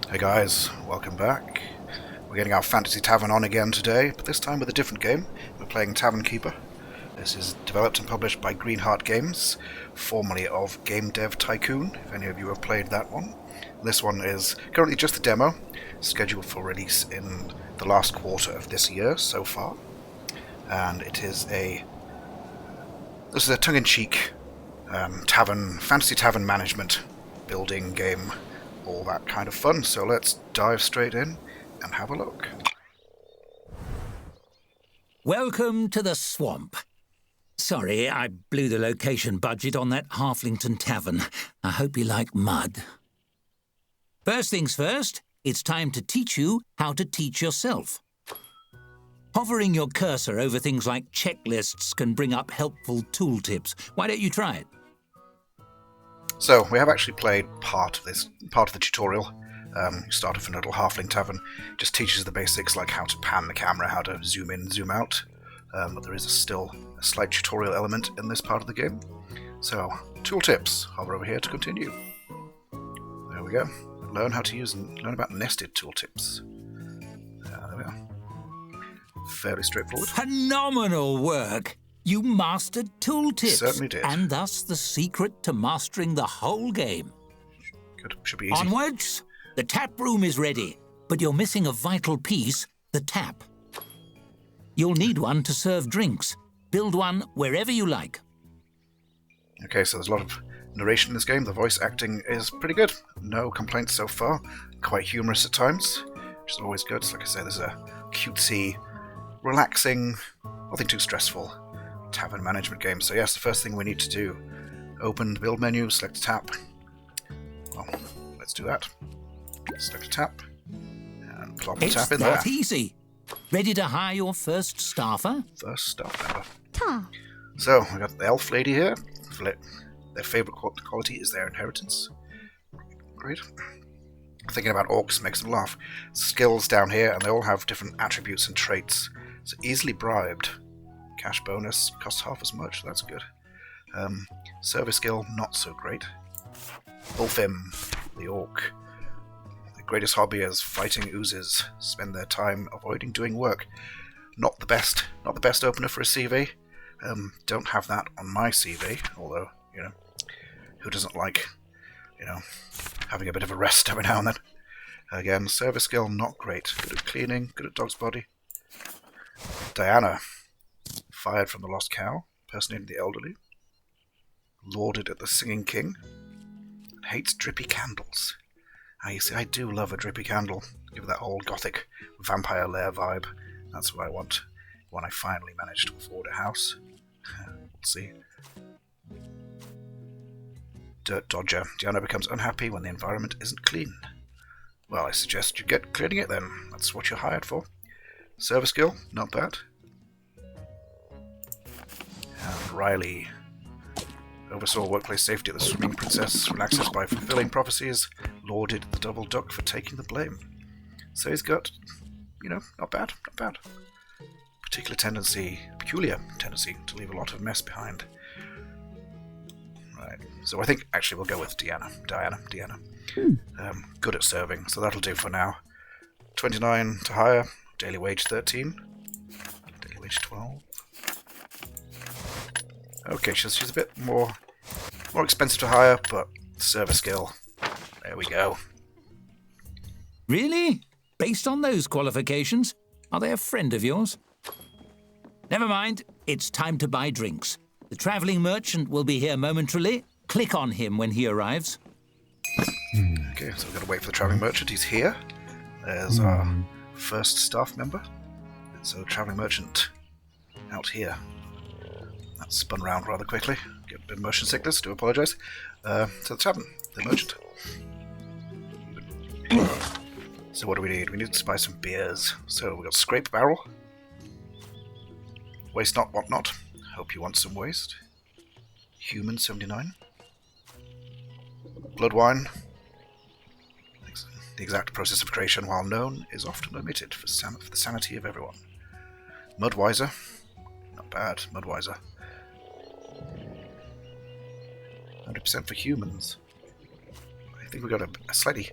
Hey guys, welcome back. We're getting our Fantasy Tavern on again today, but this time with a different game. We're playing Tavern Keeper. This is developed and published by Greenheart Games, formerly of Game Dev Tycoon, if any of you have played that one. This one is currently just a demo, scheduled for release in the last quarter of this year so far. And this is a tongue-in-cheek fantasy tavern management building game, all that kind of fun. So let's dive straight in and have a look. Welcome to the swamp. Sorry, I blew the location budget on that Halflington tavern. I hope you like mud. First things first, it's time to teach you how to teach yourself. Hovering your cursor over things like checklists can bring up helpful tooltips. Why don't you try it? So we have actually played part of the tutorial. You start off in a little halfling tavern. It just teaches the basics like how to pan the camera, how to zoom in, zoom out. But there is still a slight tutorial element in this part of the game. So, tooltips. Hover over here to continue. There we go. Learn how to use and learn about nested tooltips. There we are. Fairly straightforward. Phenomenal work! You mastered tooltips. Certainly did. And thus the secret to mastering the whole game. Good. Should be easy. Onwards! The tap room is ready, but you're missing a vital piece, the tap. You'll need one to serve drinks. Build one wherever you like. Okay, so there's a lot of narration in this game. The voice acting is pretty good. No complaints so far. Quite humorous at times, which is always good. So like I say, there's a cutesy, relaxing, nothing too stressful tavern management game. So yes, the first thing we need to do, open the build menu, select tap. Well, let's do that. Select a tap, and plop the tap in there. It's that easy. Ready to hire your first staffer? First staff member. Ta. So, we got the elf lady here. Their favourite quality is their inheritance. Great. Thinking about orcs makes them laugh. Skills down here, and they all have different attributes and traits. So easily bribed. Cash bonus, costs half as much, that's good. Service skill, not so great. Ulfim, the orc. Greatest hobby is fighting oozes. Spend their time avoiding doing work. Not the best opener for a CV. Don't have that on my CV, although, who doesn't like, having a bit of a rest every now and then. Again, service skill, not great. Good at cleaning, good at dog's body. Diana, fired from the Lost Cow, impersonating the elderly. Lauded at the Singing King. Hates drippy candles. You see, I do love a drippy candle. Give it that whole gothic vampire lair vibe. That's what I want when I finally manage to afford a house. We'll see. Dirt Dodger. Diana becomes unhappy when the environment isn't clean. Well, I suggest you get cleaning it then. That's what you're hired for. Service skill, not bad. And Riley. Oversaw workplace safety at the Swimming Princess, relaxes by fulfilling prophecies, lauded the double duck for taking the blame. So he's got, not bad. Peculiar tendency to leave a lot of mess behind. Right, so I think actually we'll go with Diana. Good at serving, so that'll do for now. 29 to hire, daily wage 13, daily wage 12. Okay, she's a bit more expensive to hire, but service skill. There we go. Really? Based on those qualifications? Are they a friend of yours? Never mind. It's time to buy drinks. The travelling merchant will be here momentarily. Click on him when he arrives. Okay, so we've got to wait for the travelling merchant. He's here. There's our first staff member. So travelling merchant out here. That spun round rather quickly. Get a bit of motion sickness, do apologise. To the tavern, the merchant. So what do we need? We need to buy some beers. So we've got scrape barrel. Waste not, want not. Hope you want some waste. Human 79. Blood wine. The exact process of creation, while known, is often omitted for the sanity of everyone. Mudweiser. Not bad, Mudweiser. 100% for humans. I think we've got a slightly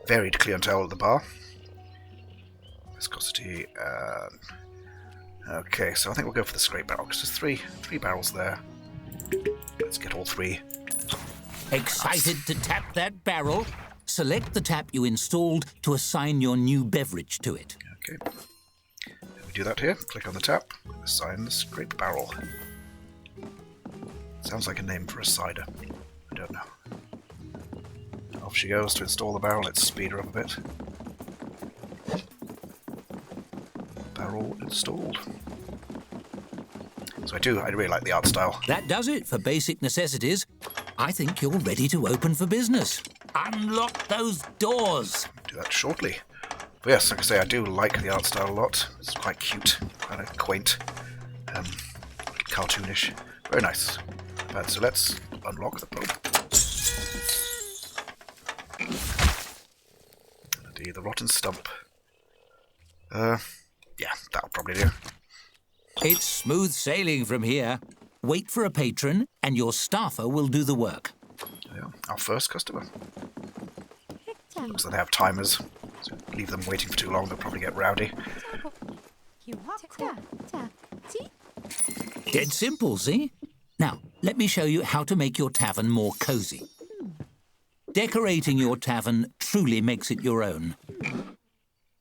varied clientele at the bar. Viscosity. Okay, so I think we'll go for the scrape barrel because there's three barrels there. Let's get all 3. Excited to tap that barrel? Select the tap you installed to assign your new beverage to it. Okay. We do that here. Click on the tap. Assign the scrape barrel. Sounds like a name for a cider. I don't know. Off she goes to install the barrel. Let's speed her up a bit. Barrel installed. So I really like the art style. That does it for basic necessities. I think you're ready to open for business. Unlock those doors. Do that shortly. But yes, like I say, I do like the art style a lot. It's quite cute, kind of quaint, cartoonish. Very nice. Right, so let's unlock the pub. The rotten stump. Yeah, that'll probably do. It's smooth sailing from here. Wait for a patron, and your staffer will do the work. Yeah, our first customer. Looks like they have timers. So leave them waiting for too long, they'll probably get rowdy. Dead simple, see? Now, let me show you how to make your tavern more cozy. Decorating your tavern truly makes it your own.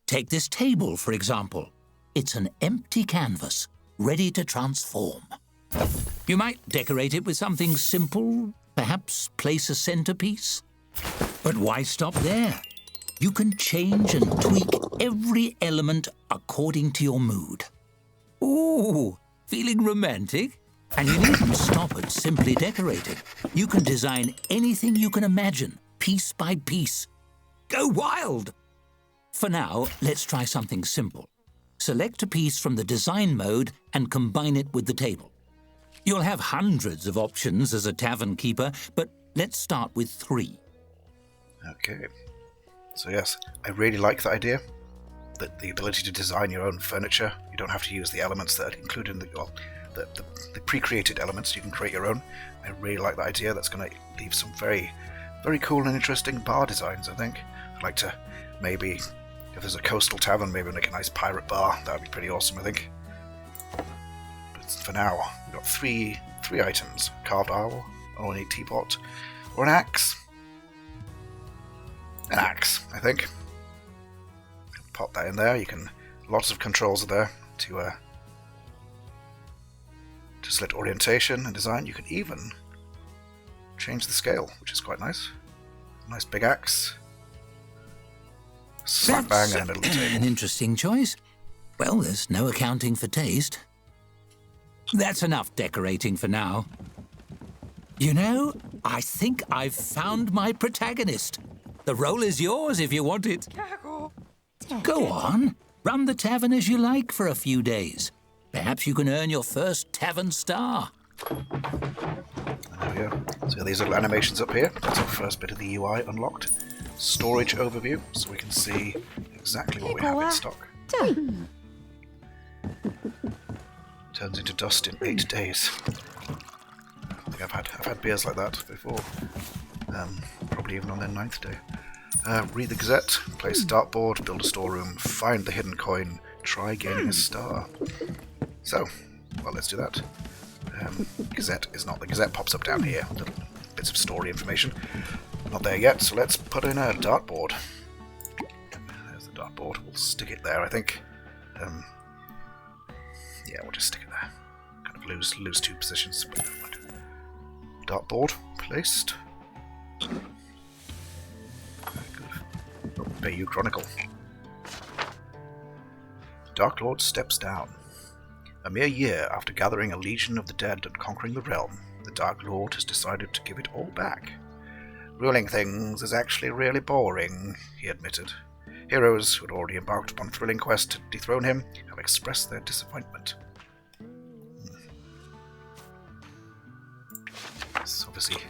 Take this table, for example. It's an empty canvas, ready to transform. You might decorate it with something simple, perhaps place a centerpiece. But why stop there? You can change and tweak every element according to your mood. Ooh, feeling romantic? And you needn't stop at simply decorating. You can design anything you can imagine, piece by piece. Go wild! For now, let's try something simple. Select a piece from the design mode and combine it with the table. You'll have hundreds of options as a tavern keeper, but let's start with 3. Okay. So yes, I really like that idea. That the ability to design your own furniture. You don't have to use the elements that are included in the pre-created elements. You can create your own. I really like that idea. That's going to leave some very, very cool and interesting bar designs, I think. I'd like to maybe, if there's a coastal tavern, maybe make a nice pirate bar. That would be pretty awesome, I think. But for now, we've got three items. Carved owl, an ornate teapot, or an axe. An axe, I think. Pop that in there. You can. Lots of controls are there to select orientation and design. You can even change the scale, which is quite nice. Nice big axe. Slap bang and a little table. An interesting choice. Well, there's no accounting for taste. That's enough decorating for now. You know, I think I've found my protagonist. The role is yours if you want it. Go on, run the tavern as you like for a few days. Perhaps you can earn your first tavern star. There we go. So these little animations up here. That's our first bit of the UI unlocked. Storage overview, so we can see exactly what we have in stock. Turns into dust in 8 days. I think I've had beers like that before. Probably even on their 9th day. Read the Gazette, place a dartboard, build a storeroom, find the hidden coin, try gaining a star. So, well, let's do that. Gazette is not the Gazette, pops up down here. Little bits of story information. Not there yet, so let's put in a dartboard. There's the dartboard. We'll stick it there, I think. Yeah, we'll just stick it there. Kind of lose 2 positions. But never mind. Dartboard placed. Bayou Chronicle. Dark Lord steps down. A mere year after gathering a legion of the dead and conquering the realm, the Dark Lord has decided to give it all back. Ruling things is actually really boring, he admitted. Heroes who had already embarked upon a thrilling quest to dethrone him have expressed their disappointment. So obviously,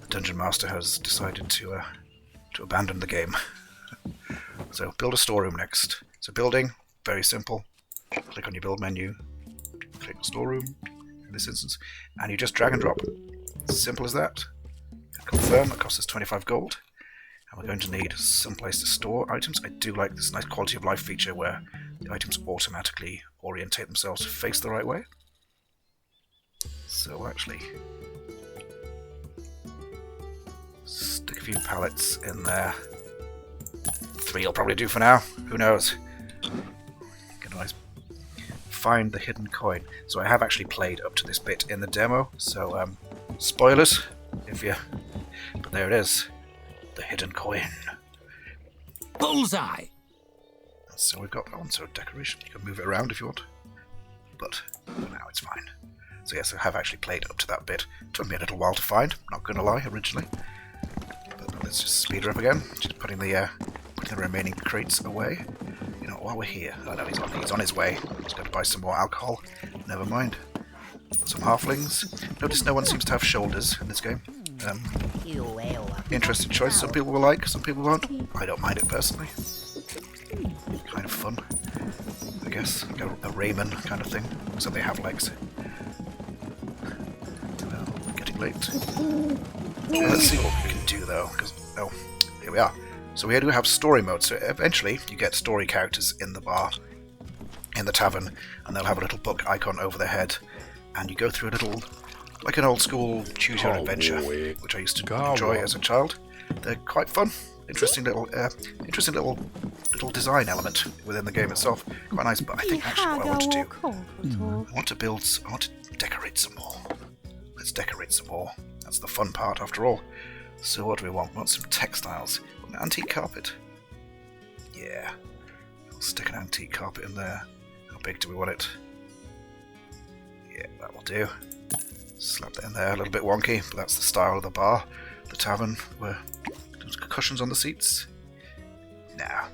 the Dungeon Master has decided to abandon the game. So build a storeroom next. So building, very simple. Click on your build menu, click storeroom in this instance, and you just drag and drop. Simple as that. Confirm, that costs us 25 gold. And we're going to need some place to store items. I do like this nice quality of life feature where the items automatically orientate themselves to face the right way. So we'll actually stick a few pallets in there. 3 will probably do for now. Who knows? Can always find the hidden coin. So I have actually played up to this bit in the demo. So spoilers, if you. But there it is, the hidden coin. Bullseye! So we've got that one. So decoration. You can move it around if you want, but for now it's fine. So yes, I have actually played up to that bit. Took me a little while to find. Not gonna lie, originally. But let's just speed her up again. Just putting the remaining crates away. You know, while we're here. Oh no, he's on his way. He's going to buy some more alcohol. Never mind. Some halflings. Notice no one seems to have shoulders in this game. Interesting choice. Some people will like, some people won't. I don't mind it personally. Kind of fun, I guess. Like a Rayman kind of thing. So they have legs. Well, getting late. Let's see what we can do though. Oh, here we are. So we do have story mode, so eventually you get story characters in the bar, in the tavern, and they'll have a little book icon over their head, and you go through a little, like an old school choose your adventure, which I used to enjoy as a child. They're quite fun, interesting little design element within the game itself. Quite nice, but I think actually what I want to do, I want to decorate some more. Let's decorate some more. That's the fun part after all. So what do we want? We want some textiles. An antique carpet. Yeah. We'll stick an antique carpet in there. How big do we want it? Yeah, that will do. Slap that in there. A little bit wonky, but that's the style of the bar. The tavern, where there's cushions on the seats. Nah.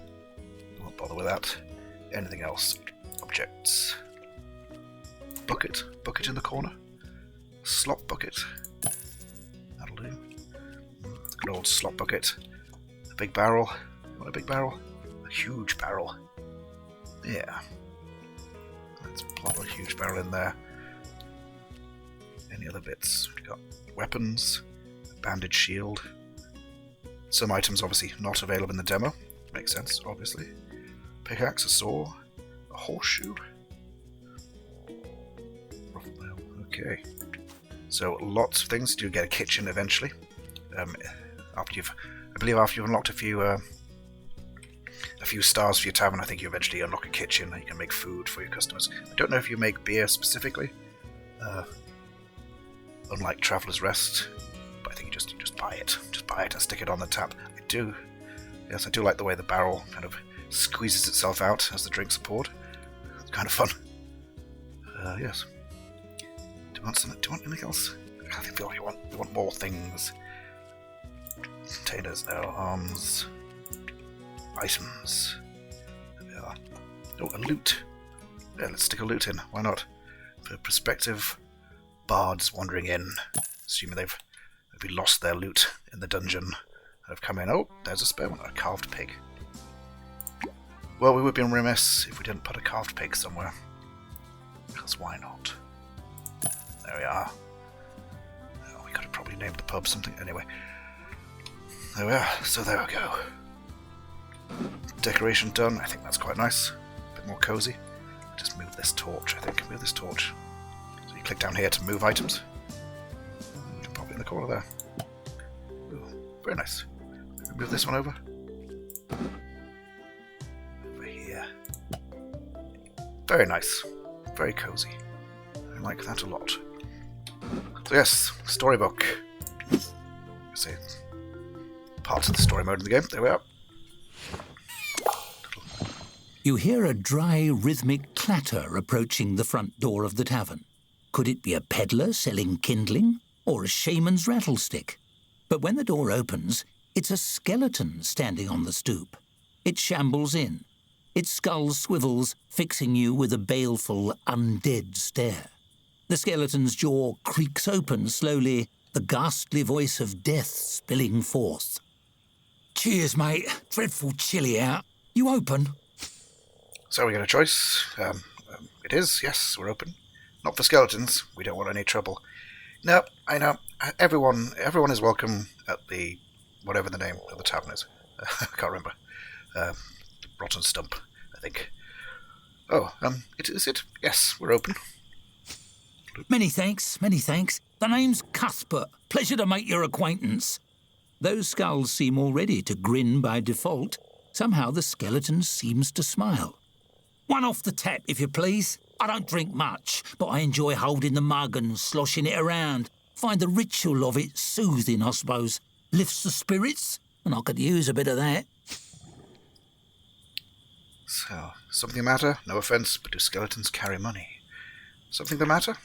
Won't bother with that. Anything else? Objects. Bucket. Bucket in the corner. Slop bucket. That'll do. Good old slop bucket. A big barrel. You want a big barrel? A huge barrel. Yeah. Let's plop a huge barrel in there. Any other bits? We've got weapons, a bandage shield. Some items obviously not available in the demo. Makes sense, obviously. Pickaxe, a saw, a horseshoe. Okay. So lots of things. You do get a kitchen eventually. After you've unlocked a few stars for your tavern, I think you eventually unlock a kitchen and you can make food for your customers. I don't know if you make beer specifically, unlike Traveller's Rest, but I think you just buy it. Just buy it and stick it on the tap. I do like the way the barrel kind of squeezes itself out as the drinks are poured. It's kind of fun. Yes. Do you want anything else? I feel like you want more things. Containers, no, arms, items. There we are. Oh, a loot. Yeah, let's stick a loot in. Why not? For prospective bards wandering in, assuming they've lost their loot in the dungeon and have come in. Oh, there's a spare one, a carved pig. Well, we would be remiss if we didn't put a carved pig somewhere. Because why not? There we are. Oh, we could have probably named the pub something. Anyway. There we are. So there we go. Decoration done. I think that's quite nice. A bit more cozy. Just move this torch, I think. Move this torch. So you click down here to move items. You can pop it in the corner there. Ooh, very nice. Move this one over. Over here. Very nice. Very cozy. I like that a lot. So yes, storybook. See, parts of the story mode in the game. There we are. You hear a dry, rhythmic clatter approaching the front door of the tavern. Could it be a peddler selling kindling or a shaman's rattlestick? But when the door opens, it's a skeleton standing on the stoop. It shambles in. Its skull swivels, fixing you with a baleful, undead stare. The skeleton's jaw creaks open slowly, the ghastly voice of death spilling forth. Cheers, mate. Dreadful chilly out. You open? So we got a choice. It is, yes, we're open. Not for skeletons. We don't want any trouble. No, I know. Everyone is welcome at the whatever the name of the tavern is. I can't remember. Rotten Stump, I think. Oh, is it? Yes, we're open. Many thanks, many thanks. The name's Cuthbert. Pleasure to make your acquaintance. Those skulls seem already to grin by default. Somehow the skeleton seems to smile. One off the tap, if you please. I don't drink much, but I enjoy holding the mug and sloshing it around. Find the ritual of it soothing, I suppose. Lifts the spirits, and I could use a bit of that. So, something the matter? No offence, but do skeletons carry money? Something the matter?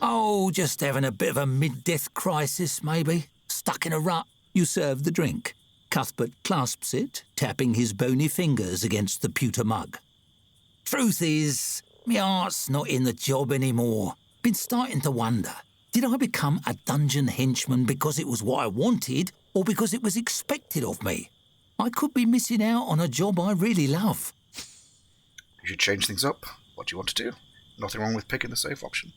Oh, just having a bit of a mid-death crisis, maybe. Stuck in a rut. You serve the drink. Cuthbert clasps it, tapping his bony fingers against the pewter mug. Truth is, my heart's not in the job anymore. Been starting to wonder, did I become a dungeon henchman because it was what I wanted, or because it was expected of me? I could be missing out on a job I really love. You should change things up. What do you want to do? Nothing wrong with picking the safe option.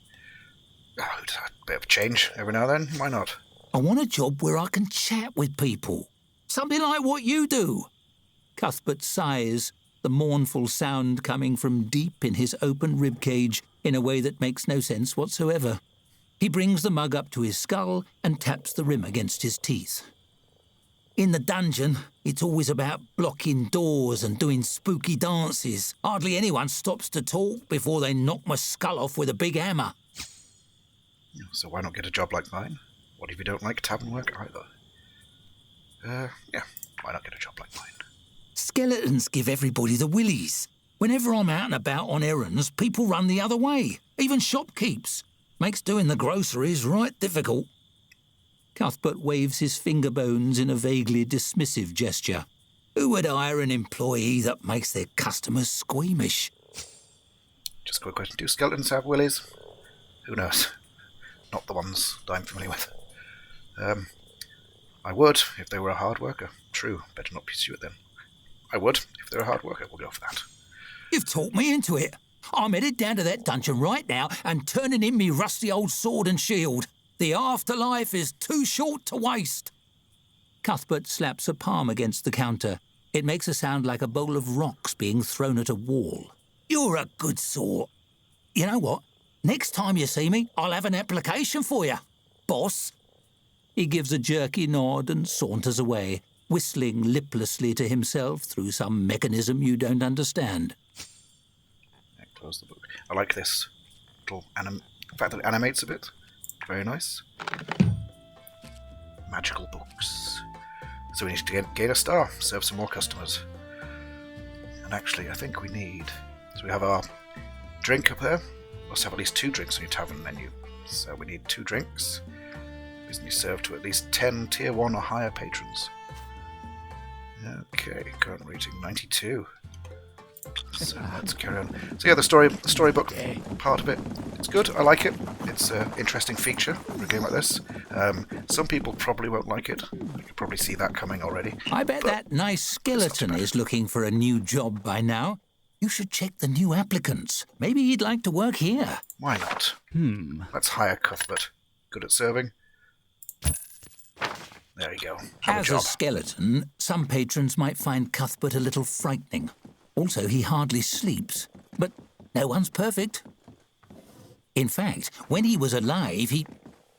Oh, a bit of change every now and then, why not? I want a job where I can chat with people. Something like what you do. Cuthbert sighs, the mournful sound coming from deep in his open ribcage in a way that makes no sense whatsoever. He brings the mug up to his skull and taps the rim against his teeth. In the dungeon, it's always about blocking doors and doing spooky dances. Hardly anyone stops to talk before they knock my skull off with a big hammer. So why not get a job like mine? What if you don't like tavern work either? Yeah, why not get a job like mine? Skeletons give everybody the willies. Whenever I'm out and about on errands, people run the other way. Even shopkeeps. Makes doing the groceries right difficult. Cuthbert waves his finger bones in a vaguely dismissive gesture. Who would hire an employee that makes their customers squeamish? Just a quick question. Do skeletons have willies? Who knows? Not the ones that I'm familiar with. I would, if they were a hard worker. True, better not pursue it then. I would, if they're a hard worker, we'll go for that. You've talked me into it. I'm headed down to that dungeon right now and turning in me rusty old sword and shield. The afterlife is too short to waste. Cuthbert slaps a palm against the counter. It makes a sound like a bowl of rocks being thrown at a wall. You're a good sort. You know what? Next time you see me, I'll have an application for you, boss. He gives a jerky nod and saunters away, whistling liplessly to himself through some mechanism you don't understand. Close the book. I like this little the fact that it animates a bit. Very nice. Magical books. So we need to gain a star, serve some more customers. And actually, I think we need... So we have our drink up there. We must have at least 2 drinks on your tavern menu. So we need 2 drinks. These need served to at least 10 tier 1 or higher patrons. Okay, current rating 92. So let's carry on. So yeah, the storybook part of it, it's good. I like it. It's an interesting feature for a game like this. Some people probably won't like it. You can probably see that coming already. I bet that nice skeleton is looking for a new job by now. You should check the new applicants. Maybe he'd like to work here. Why not? Let's hire Cuthbert. Good at serving. There you go. As a skeleton, some patrons might find Cuthbert a little frightening. Also, he hardly sleeps. But no one's perfect. In fact, when he was alive, he...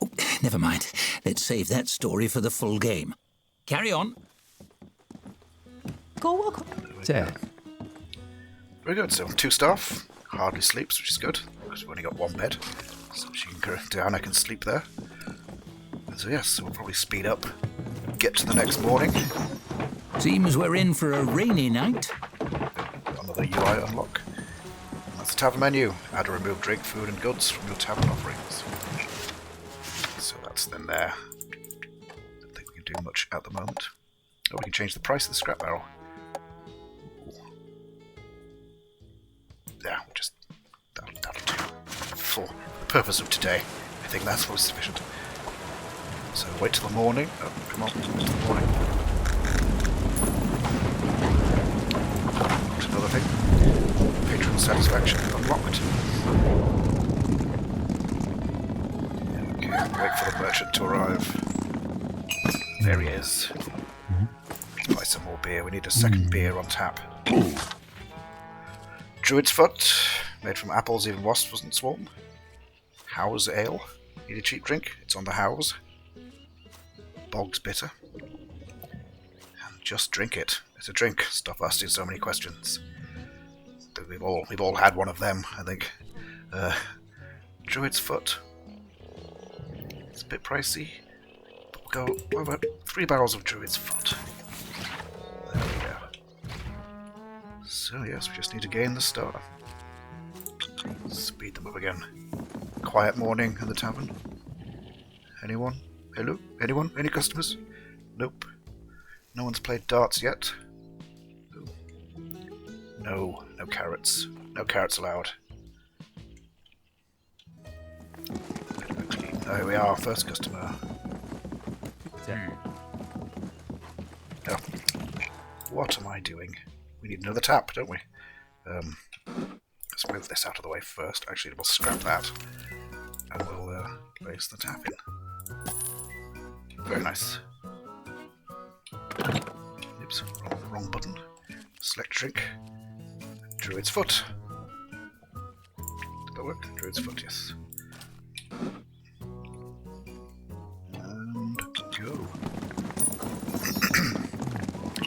Oh, never mind. Let's save that story for the full game. Carry on. Go. Very good. So 2 staff. Hardly sleeps, which is good, because we've only got 1 bed. So she can go down, I can sleep there. So yes, we'll probably speed up. Get to the next morning. Seems we're in for a rainy night. Another UI unlock. And that's the tavern menu. Add or remove drink, food and goods from your tavern offerings. So that's then there. Don't think we can do much at the moment. Oh, we can change the price of the scrap barrel. Ooh. Yeah, that'll do. For the purpose of today. I think that's most sufficient. So wait till the morning. Oh, come on, wait till the morning. Another thing. Patron satisfaction unlocked. Okay, wait for the merchant to arrive. There he is. Let's buy some more beer. We need a second beer on tap. Druid's Foot, made from apples, even wasps wasn't swarm. How's Ale. Need a cheap drink? It's on the How's. Bog's Bitter. And just drink it. It's a drink. Stop asking so many questions. We've all had one of them, I think. Druid's Foot. It's a bit pricey. But we'll go, what about 3 barrels of Druid's Foot? There we go. So yes, we just need to gain the star. Speed them up again. Quiet morning in the tavern. Anyone? Hello? Anyone? Any customers? Nope. No one's played darts yet. No carrots. No carrots allowed. There we are, first customer. Oh. What am I doing? We need another tap, don't we? Let's move this out of the way first. Actually, we'll scrap that. And we'll place the tap in. Very nice. Oops, wrong button. Select drink. Druid's Foot. Did that work? Druid's Foot, yes. And go.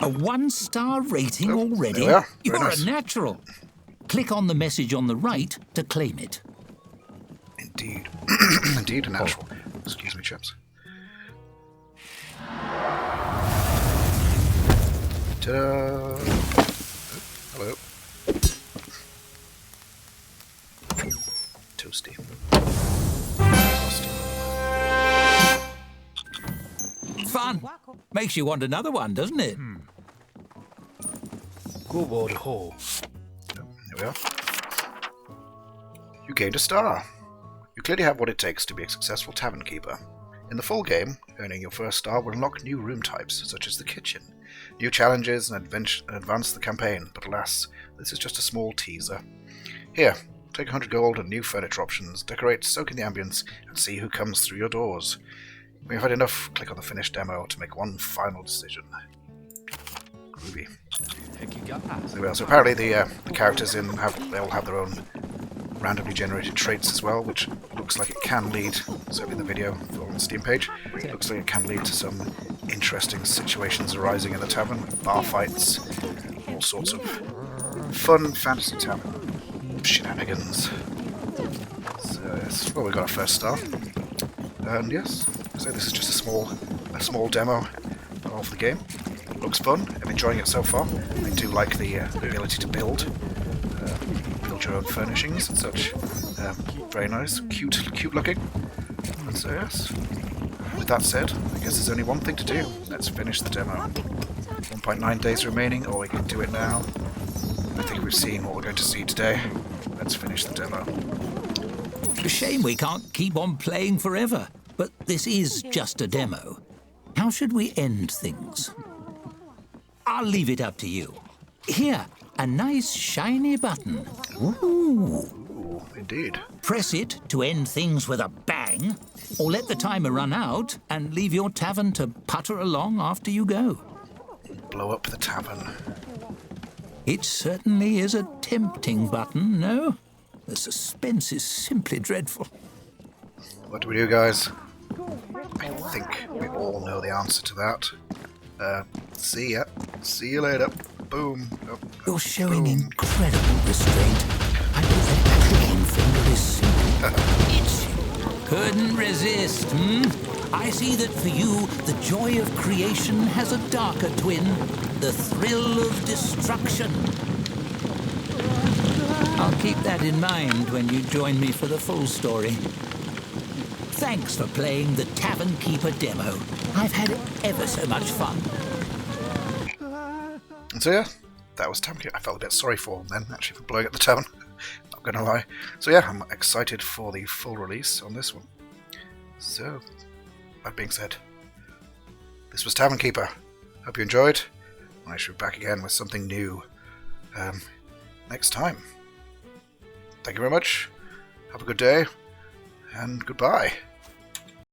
A 1-star rating already? There we are. You're Nice. a natural. Click on the message on the right to claim it. Indeed. Indeed, a natural. Excuse me, chaps. Ta-da! Hello. Toasty. Fun. Makes you want another one, doesn't it? Good hole. There we are. You gained a star. You clearly have what it takes to be a successful Tavern Keeper. In the full game, earning your first star will unlock new room types, such as the kitchen, new challenges, and advance the campaign, but alas, this is just a small teaser. Here, take 100 gold and new furniture options, decorate, soak in the ambience, and see who comes through your doors. When you've had enough, click on the finish demo to make one final decision. Groovy. So apparently the characters they all have their own randomly generated traits as well, which looks like it can lead, certainly in the video on the Steam page, looks like it can lead to some interesting situations arising in the tavern, bar fights, all sorts of fun Fantasy Tavern shenanigans. So yes, well, we got our first star, and yes, so this is just a small demo of the game. Looks fun. I'm enjoying it so far. I do like the ability to build your own furnishings and such. Very nice, cute looking. And so yes. With that said, I guess there's only one thing to do. Let's finish the demo. 1.9 days remaining, or we can do it now. I think we've seen what we're going to see today. Let's finish the demo. A shame we can't keep on playing forever, but this is just a demo. How should we end things? I'll leave it up to you. Here, a nice shiny button. Ooh, indeed. Press it to end things with a bang, or let the timer run out and leave your tavern to putter along after you go. Blow up the tavern. It certainly is a tempting button, no? The suspense is simply dreadful. What do we do, guys? I think we all know the answer to that. See ya. See you later. Boom. Oh, You're showing boom. incredible restraint. I bet that clicking finger is super itchy. Couldn't resist, I see that for you, the joy of creation has a darker twin. The thrill of destruction. I'll keep that in mind when you join me for the full story. Thanks for playing the Tavern Keeper demo. I've had ever so much fun. And so yeah, that was Tavern Keeper. I felt a bit sorry for him then, actually, for blowing up the tavern. Not gonna lie. So yeah, I'm excited for the full release on this one. So, that being said, this was Tavern Keeper. Hope you enjoyed. I should be back again with something new next time. Thank you very much. Have a good day, and goodbye.